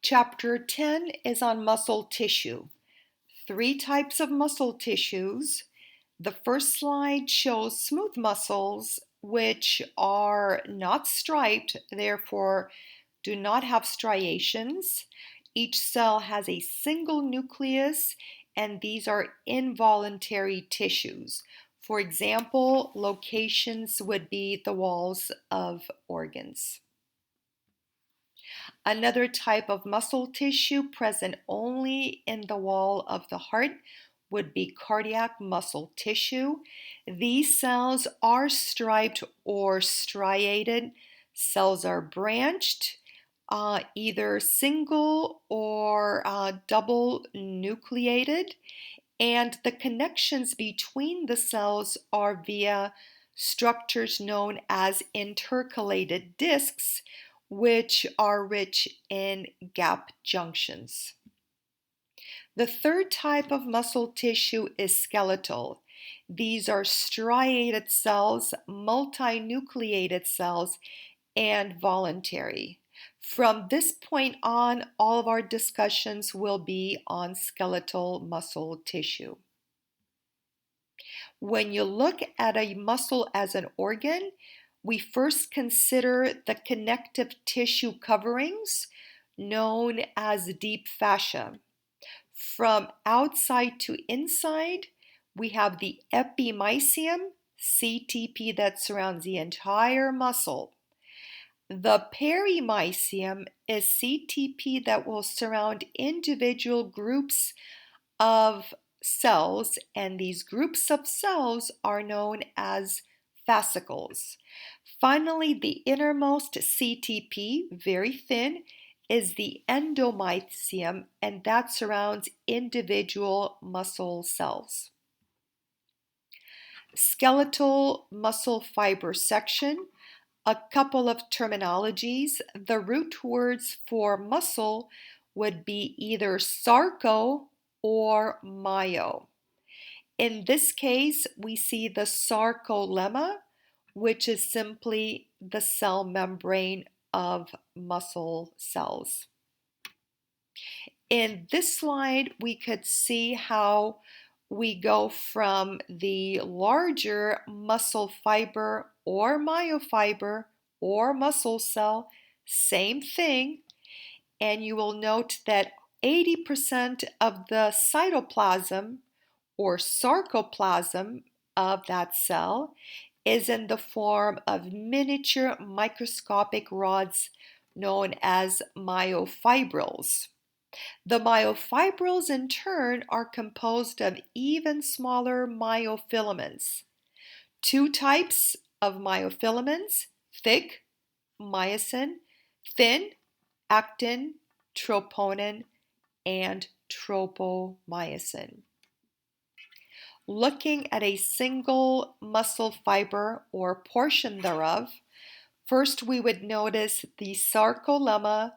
Chapter 10 is on muscle tissue. Three types of muscle tissues. The first slide shows smooth muscles, which are not striped, therefore do not have striations. Each cell has a single nucleus, and these are involuntary tissues. For example, locations would be the walls of organs. Another type of muscle tissue present only in the wall of the heart would be cardiac muscle tissue. These cells are striped or striated. Cells are branched, either single or double nucleated, and the connections between the cells are via structures known as intercalated discs, which are rich in gap junctions. The third type of muscle tissue is skeletal. These are striated cells, multinucleated cells, and voluntary. From this point on, all of our discussions will be on skeletal muscle tissue. When you look at a muscle as an organ, we first consider the connective tissue coverings known as deep fascia. From outside to inside, we have the epimysium, CTP, that surrounds the entire muscle. The perimysium is CTP that will surround individual groups of cells, and these groups of cells are known as fascicles. Finally, the innermost CTP, very thin, is the endomysium, and that surrounds individual muscle cells. Skeletal muscle fiber section. A couple of terminologies. The root words for muscle would be either sarco or myo. In this case, we see the sarcolemma, which is simply the cell membrane of muscle cells. In this slide, we could see how we go from the larger muscle fiber or myofiber or muscle cell, same thing, and you will note that 80% of the cytoplasm or sarcoplasm of that cell is in the form of miniature microscopic rods known as myofibrils. The myofibrils in turn are composed of even smaller myofilaments. Two types of myofilaments: thick, myosin; thin, actin, troponin, and tropomyosin. Looking at a single muscle fiber or portion thereof, first we would notice the sarcolemma,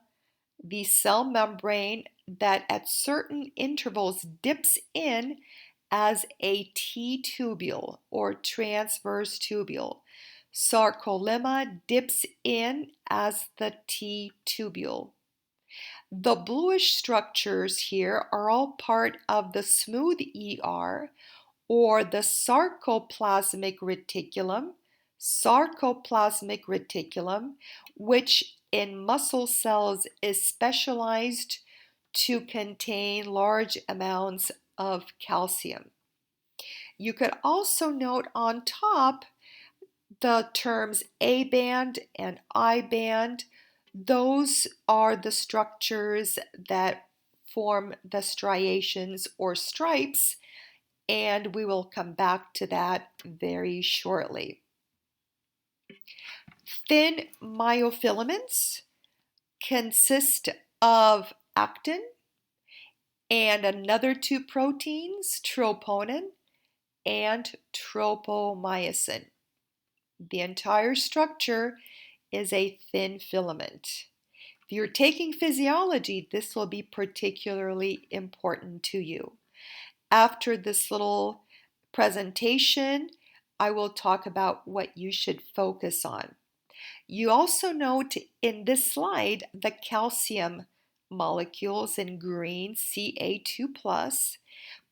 the cell membrane that at certain intervals dips in as a T-tubule or transverse tubule. Sarcolemma dips in as the T-tubule. The bluish structures here are all part of the smooth ER or the sarcoplasmic reticulum, which in muscle cells is specialized to contain large amounts of calcium. You could also note on top the terms A band and I band. Those are the structures that form the striations or stripes, and we will come back to that very shortly. Thin myofilaments consist of actin and another two proteins, troponin and tropomyosin. The entire structure is a thin filament. If you're taking physiology, this will be particularly important to you. After this little presentation, I will talk about what you should focus on. You also note in this slide the calcium molecules in green, Ca2 plus.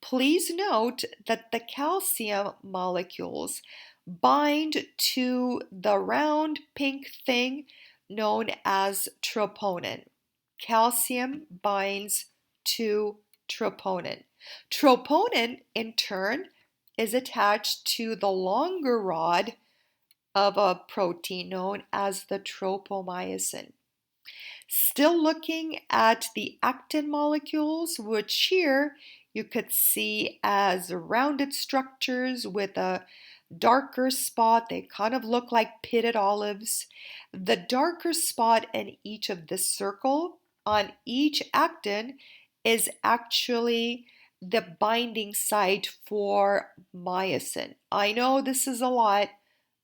Please note that the calcium molecules bind to the round pink thing known as troponin. Calcium binds to troponin. Troponin, in turn, is attached to the longer rod of a protein known as the tropomyosin. Still looking at the actin molecules, which here you could see as rounded structures with a darker spot. They kind of look like pitted olives. The darker spot in each of this circle on each actin is actually the binding site for myosin. I know this is a lot.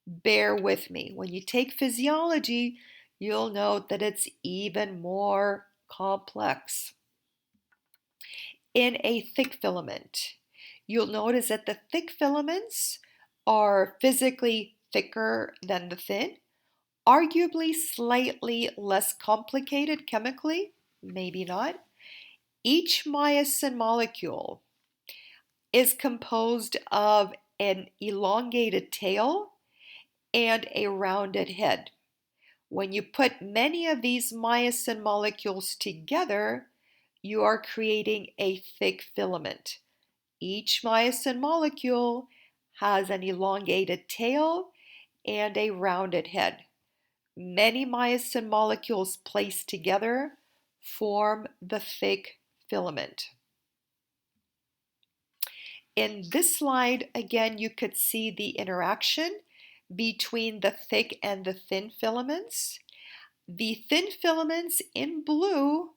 Bear with me. When you take physiology, you'll note that it's even more complex. In a thick filament, you'll notice that the thick filaments are physically thicker than the thin, arguably slightly less complicated chemically, maybe not. Each myosin molecule is composed of an elongated tail and a rounded head. When you put many of these myosin molecules together, you are creating a thick filament. Each myosin molecule has an elongated tail and a rounded head. Many myosin molecules placed together form the thick filament. In this slide, again, you could see the interaction between the thick and the thin filaments. The thin filaments in blue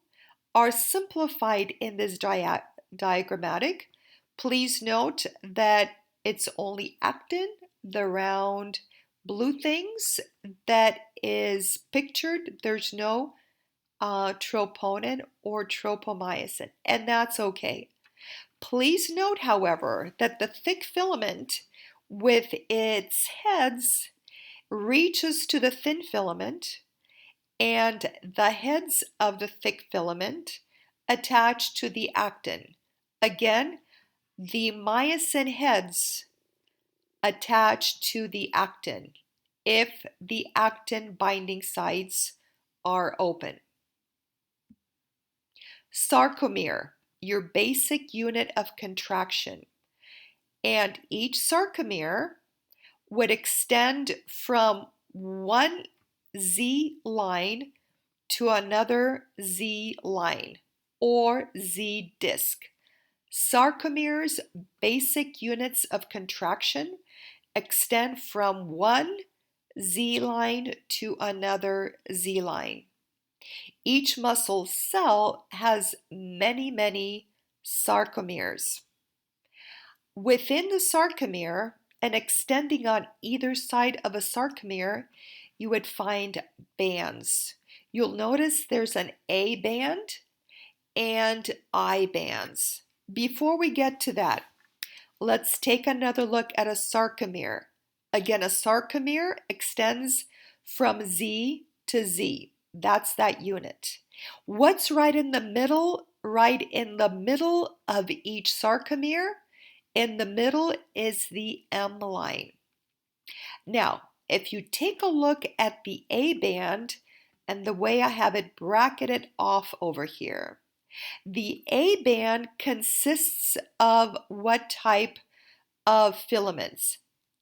are simplified in this diagrammatic. Please note that it's only actin, the round blue things, that is pictured. There's no troponin or tropomyosin, and that's okay. Please note, however, that the thick filament with its heads reaches to the thin filament, and the heads of the thick filament attach to the actin. Again, the myosin heads attach to the actin if the actin binding sites are open. Sarcomere, your basic unit of contraction. And each sarcomere would extend from one Z line to another Z line or Z disc. Sarcomeres' basic units of contraction extend from one Z line to another Z line. Each muscle cell has many sarcomeres. Within the sarcomere and extending on either side of a sarcomere, you would find bands. You'll notice there's an A band and I bands. Before we get to that, let's take another look at a sarcomere. Again, a sarcomere extends from Z to Z. That's that unit. What's right in the middle? Right in the middle of each sarcomere, in the middle is the M line. Now, if you take a look at the A band and the way I have it bracketed off over here, the A band consists of what type of filaments?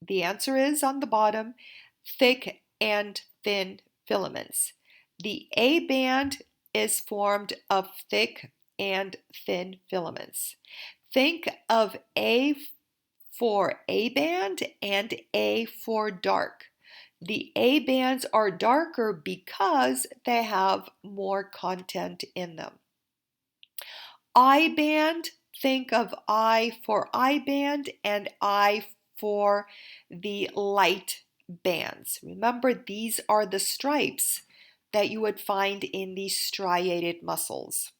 The answer is on the bottom, thick and thin filaments. The A band is formed of thick and thin filaments. Think of A for A band and A for dark. The A bands are darker because they have more content in them. I band, think of I for I band and I for the light bands. Remember, these are the stripes that you would find in the striated muscles.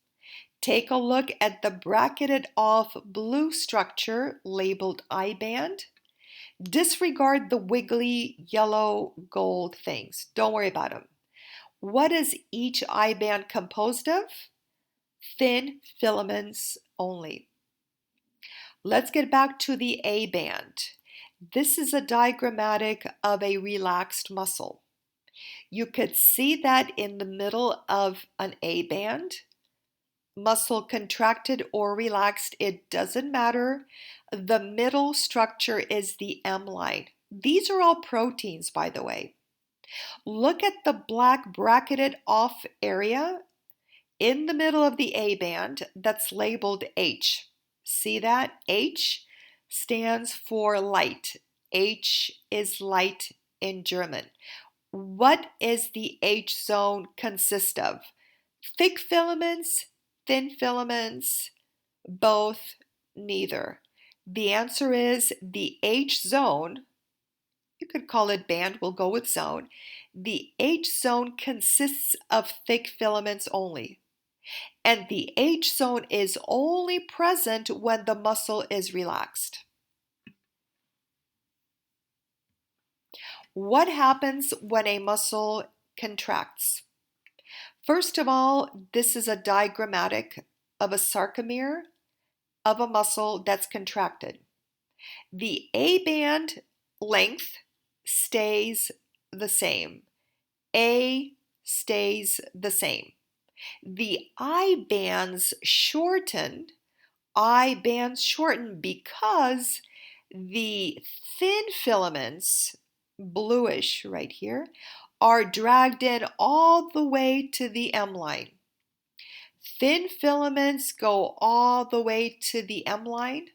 Take a look at the bracketed off blue structure labeled I band. Disregard the wiggly yellow gold things. Don't worry about them. What is each I band composed of? thin filaments only. Let's get back to the A band. This is a diagrammatic of a relaxed muscle. You could see that in the middle of an A band, muscle contracted or relaxed, it doesn't matter. The middle structure is the M line. These are all proteins, by the way. Look at the black bracketed off area in the middle of the A band that's labeled H. See that? H stands for light. H is light in German. What is the H zone consist of? Thick filaments, thin filaments, both, neither. The answer is the H zone. You could call it band, we'll go with zone. The H zone consists of thick filaments only. And the H zone is only present when the muscle is relaxed. What happens when a muscle contracts? First of all, this is a diagrammatic of a sarcomere of a muscle that's contracted. The A band length stays the same. A stays the same. The I bands shorten. I bands shorten because the thin filaments, bluish right here, are dragged in all the way to the M line. Thin filaments go all the way to the M line,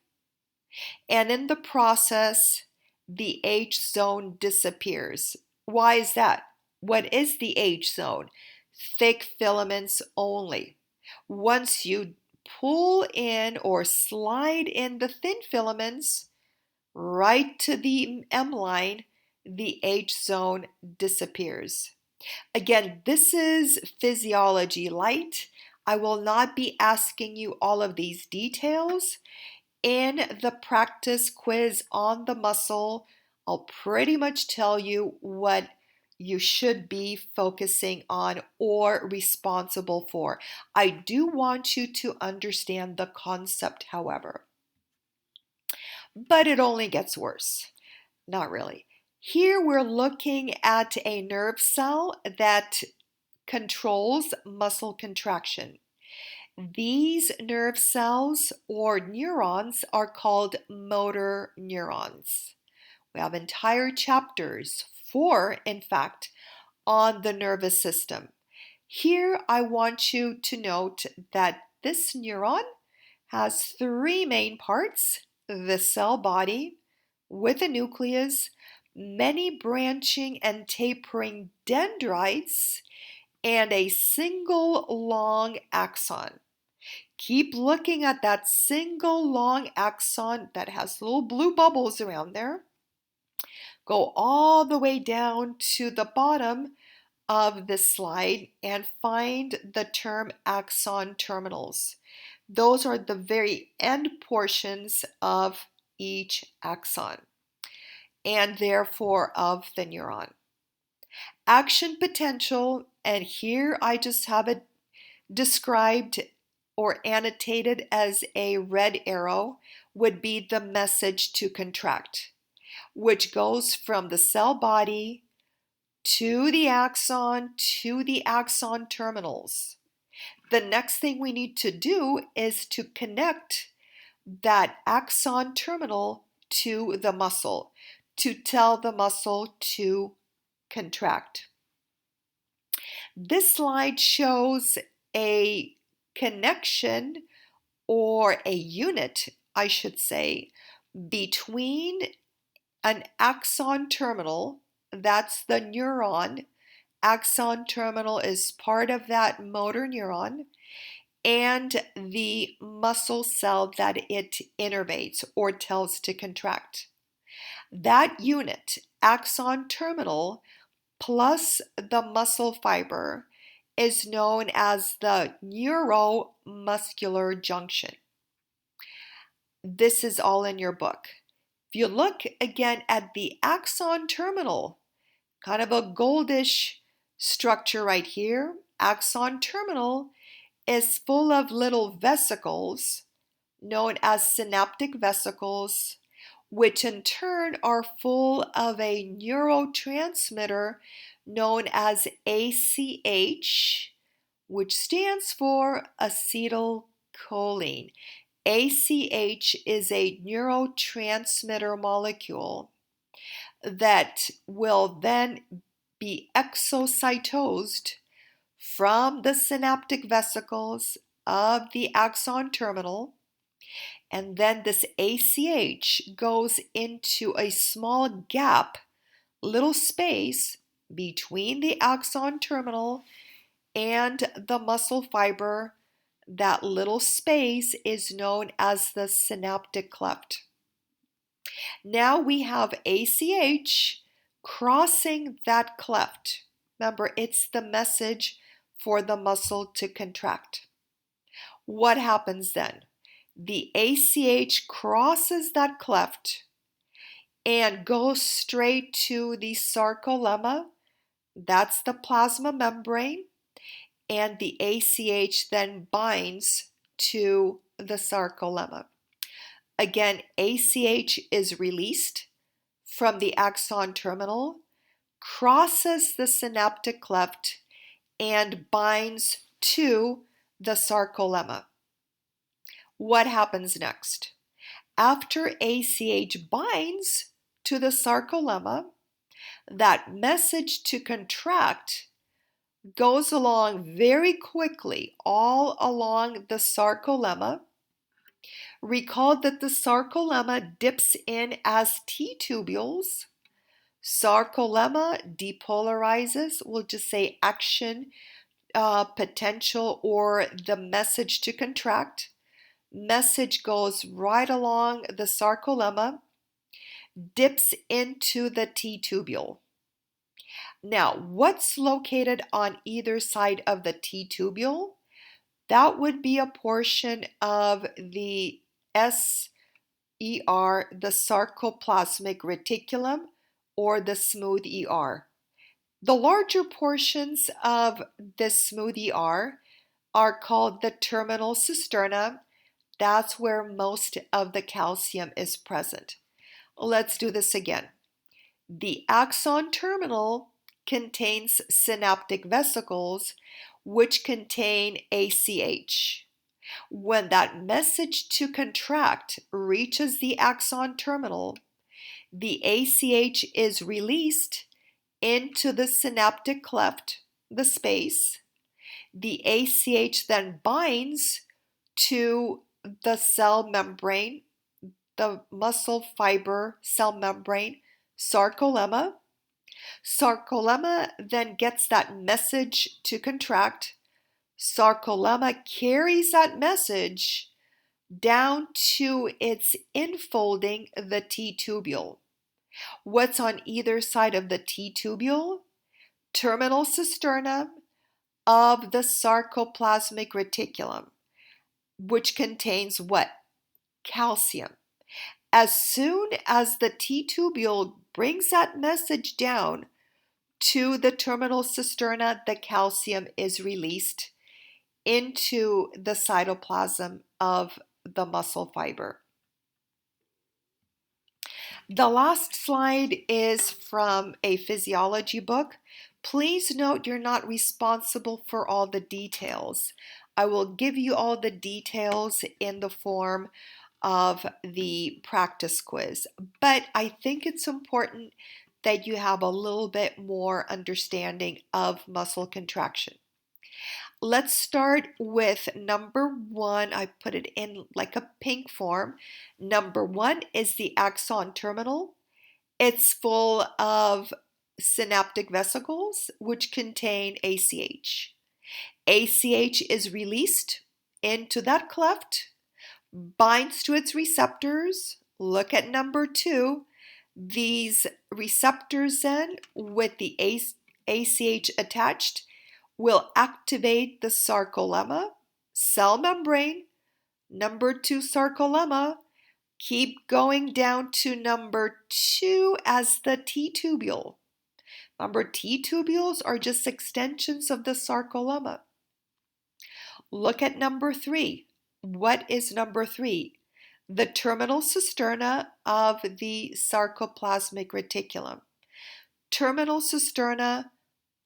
and in the process, the H zone disappears. Why is that? What is the H zone? Thick filaments only. Once you pull in or slide in the thin filaments right to the M line, the H zone disappears. Again, this is physiology light. I will not be asking you all of these details. In the practice quiz on the muscle, I'll pretty much tell you what you should be focusing on or responsible for. I do want you to understand the concept, however. But it only gets worse. Not really. Here we're looking at a nerve cell that controls muscle contraction. These nerve cells or neurons are called motor neurons. We have entire chapters, 4 in fact, on the nervous system. Here I want you to note that this neuron has 3 main parts: the cell body with a nucleus, many branching and tapering dendrites, and a single long axon. Keep looking at that single long axon that has little blue bubbles around there. Go all the way down to the bottom of this slide and find the term axon terminals. Those are the very end portions of each axon and therefore of the neuron. Action potential, and here I just have it described or annotated as a red arrow, would be the message to contract, which goes from the cell body to the axon terminals. The next thing we need to do is to connect that axon terminal to the muscle to tell the muscle to contract. This slide shows a connection or a unit, I should say, between an axon terminal, that's the neuron. Axon terminal is part of that motor neuron, and the muscle cell that it innervates or tells to contract. That unit, axon terminal, plus the muscle fiber, is known as the neuromuscular junction. This is all in your book. If you look again at the axon terminal, kind of a goldish structure right here, axon terminal is full of little vesicles known as synaptic vesicles, which in turn are full of a neurotransmitter known as ACH, which stands for acetylcholine. ACH is a neurotransmitter molecule that will then be exocytosed from the synaptic vesicles of the axon terminal, and then this ACH goes into a small gap, little space between the axon terminal and the muscle fiber. That little space is known as the synaptic cleft. Now we have ACH crossing that cleft. Remember, it's the message for the muscle to contract. What happens then? The ACH crosses that cleft and goes straight to the sarcolemma. That's the plasma membrane. And the ACH then binds to the sarcolemma. Again, ACH is released from the axon terminal, crosses the synaptic cleft, and binds to the sarcolemma. What happens next? After ACH binds to the sarcolemma, that message to contract goes along very quickly all along the sarcolemma. Recall that the sarcolemma dips in as T-tubules. Sarcolemma depolarizes, we'll just say action, potential, or the message to contract. Message goes right along the sarcolemma, dips into the T-tubule. Now, what's located on either side of the T-tubule? That would be a portion of the SER, the sarcoplasmic reticulum, or the smooth ER. The larger portions of the smooth ER are called the terminal cisterna. That's where most of the calcium is present. Let's do this again. The axon terminal contains synaptic vesicles, which contain ACH. When that message to contract reaches the axon terminal, the ACH is released into the synaptic cleft, the space. The ACH then binds to the cell membrane, the muscle fiber cell membrane, sarcolemma. Sarcolemma then gets that message to contract. Sarcolemma carries that message down to its infolding, the T-tubule. What's on either side of the T-tubule? Terminal cisterna of the sarcoplasmic reticulum, which contains what? Calcium. As soon as the T-tubule brings that message down to the terminal cisterna, the calcium is released into the cytoplasm of the muscle fiber. The last slide is from a physiology book. Please note you're not responsible for all the details. I will give you all the details in the form of the practice quiz, but I think it's important that you have a little bit more understanding of muscle contraction. Let's start with number 1. I put it in like a pink form. Number 1 is the axon terminal. It's full of synaptic vesicles, which contain ACH. ACH is released into that cleft, binds to its receptors. Look at number 2. These receptors then, with the ACH attached, will activate the sarcolemma, cell membrane, number 2 sarcolemma, keep going down to number 2 as the T-tubule. Remember, T-tubules are just extensions of the sarcolemma. Look at number 3. What is number 3? The terminal cisterna of the sarcoplasmic reticulum. Terminal cisterna,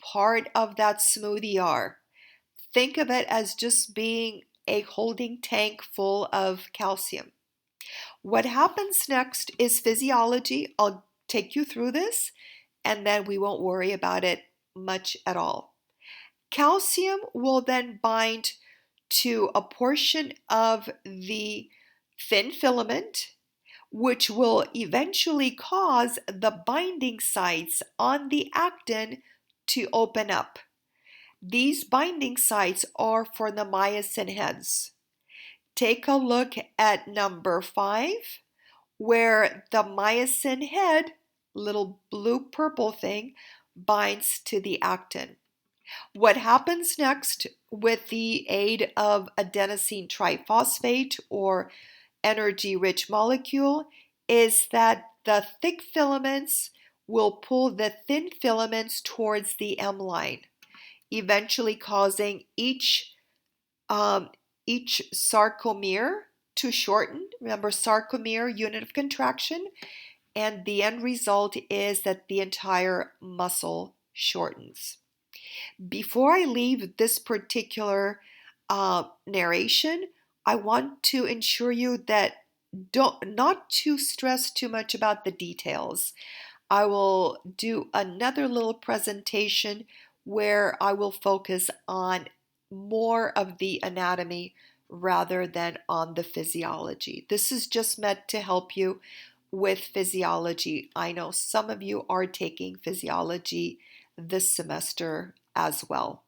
part of that smooth ER. Think of it as just being a holding tank full of calcium. What happens next is physiology. I'll take you through this and then we won't worry about it much at all. Calcium will then bind to a portion of the thin filament, which will eventually cause the binding sites on the actin to open up. These binding sites are for the myosin heads. Take a look at number 5, where the myosin head, little blue-purple thing, binds to the actin. What happens next with the aid of adenosine triphosphate or energy-rich molecule is that the thick filaments will pull the thin filaments towards the M line, eventually causing each sarcomere to shorten. Remember, sarcomere, unit of contraction, and the end result is that the entire muscle shortens. Before I leave this particular narration, I want to ensure you that not to stress too much about the details. I will do another little presentation where I will focus on more of the anatomy rather than on the physiology. This is just meant to help you with physiology. I know some of you are taking physiology this semester as well.